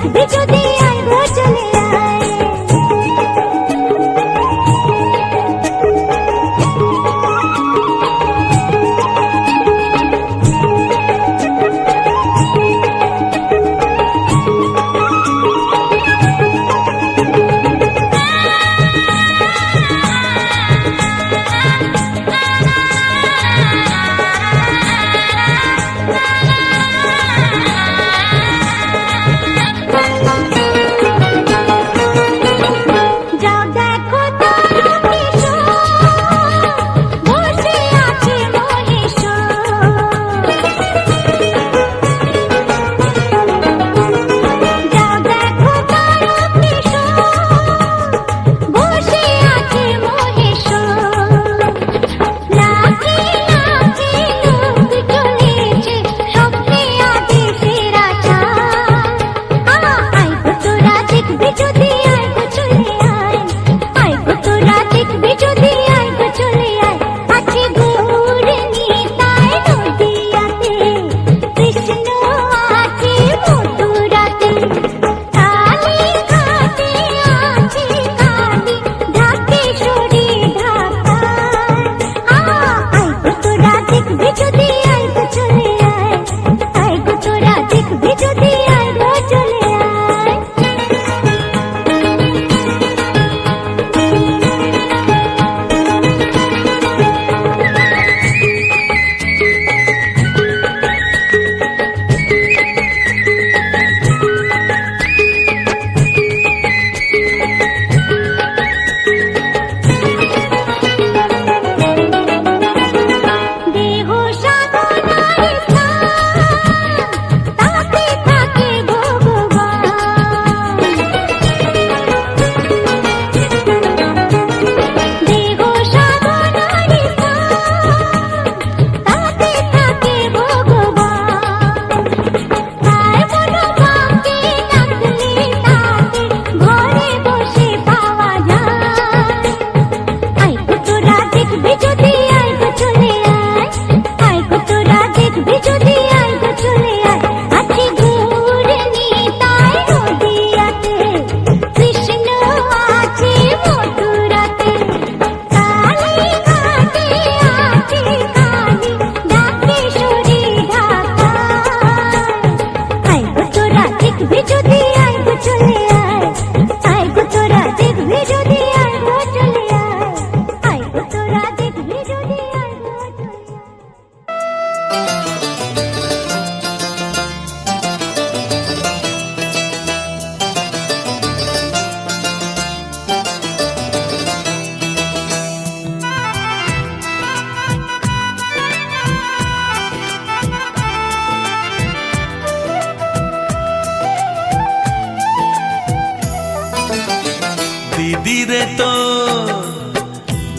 দেখবি যদি আয় গো চলে আয়।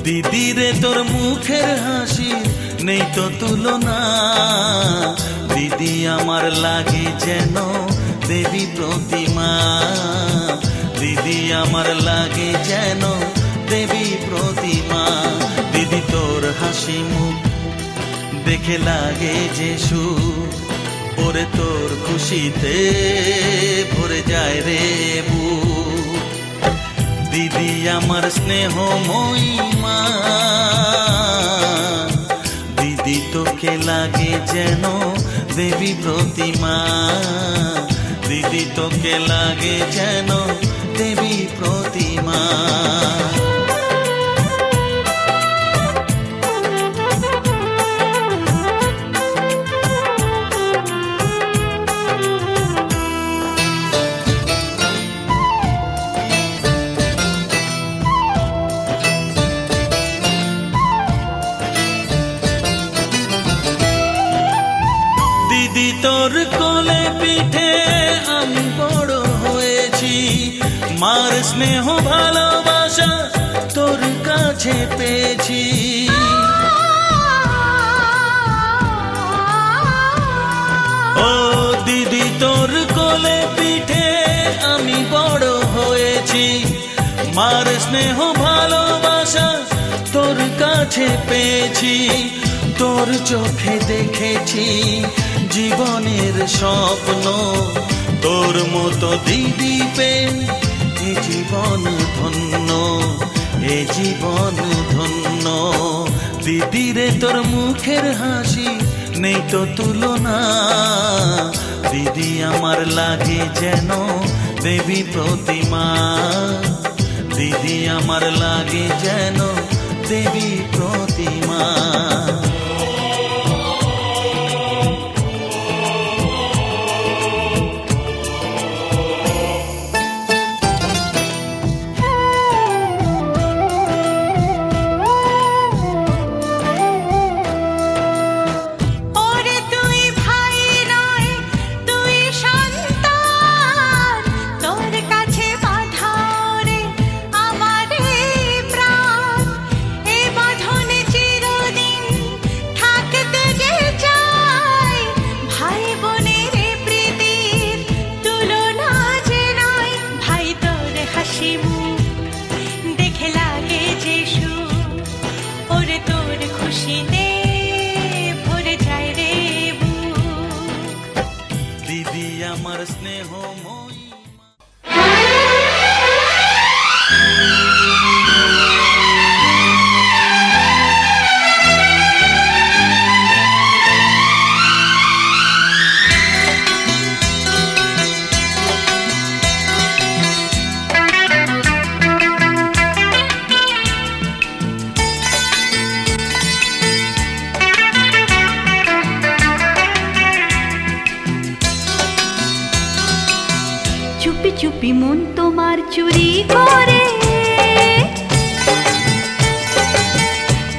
দিদিরে তোর মুখের হাসি নেই তো তুলনা। দিদি আমার লাগে যেন দেবী প্রতিমা, দিদি আমার লাগে যেন দেবী প্রতিমা। দিদি তোর হাসি মুখ দেখে লাগে যে সুখ, ওরে তোর খুশিতে ভরে যায় রে বুক। দিদি আমার স্নেহময়ী মা, দিদি তোকে লাগে যেন দেবী প্রতিমা, দিদি তোকে লাগে যেন দেবী প্রতিমা। দিদি তোর কোলে পিঠে আমি বড় হয়েছি, মার স্নেহ ভালোবাসা তোর কাছে পেয়েছি। ও দিদি তোর কোলে পিঠে আমি বড় হয়েছি, মার স্নেহ ভালোবাসা তোর কাছে পেয়েছি। তোর চোখে দেখেছি জীবনের স্বপ্ন, তোর মতো দিদি পেয়ে এ জীবন ধন্য, এ জীবন ধন্য। দিদি রে তোর মুখের হাসি নেই তো তুলনা, দিদি আমার লাগে যেন দেবী প্রতিমা, দিদি আমার লাগে যেন দেবী প্রতিমা। দিদি আমার স্নেহময়ী। চুপি চুপি মন তোমার চুরি করে,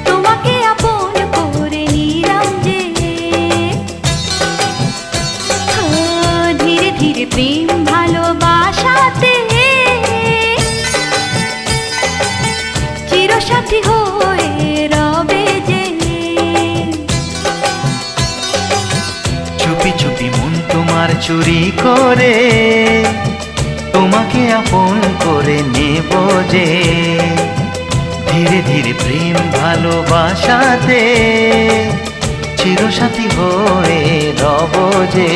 তোমাকে আপন করে নিলাম যে। ধীরে ধীরে প্রেম ভালোবাসাতে চিরসাথী হয়ে রবে যে। চুপি চুপি মন তোমার চুরি করে, তোমাকে আপন করে নেব যে। ধীরে ধীরে প্রেম ভালোবাসাতে চিরসাথী হয়ে রব যে।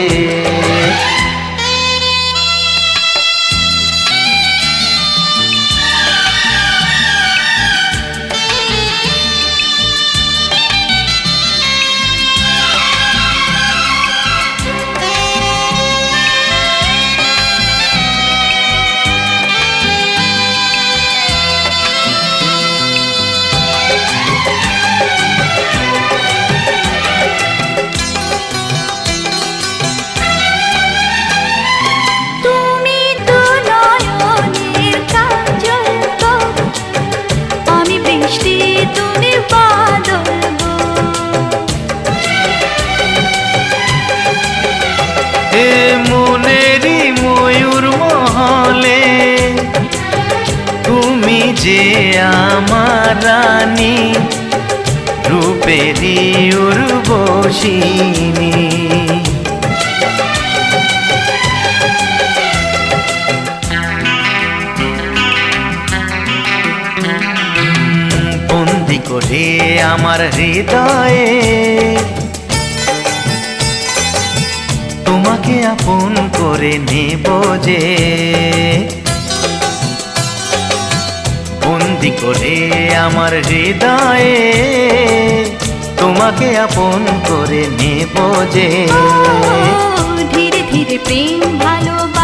মনেরই ময়ূর মহলে তুমি যে আমার রানী, রূপেরই উর্বশিনী। বন্দি করে আমার হৃদয়ে তোমাকে আপন করে নেব যে। বন্দি করে আমার হৃদয়ে তোমাকে আপন করে নেব যে। ধীরে ধীরে প্রেম ভালোবাসা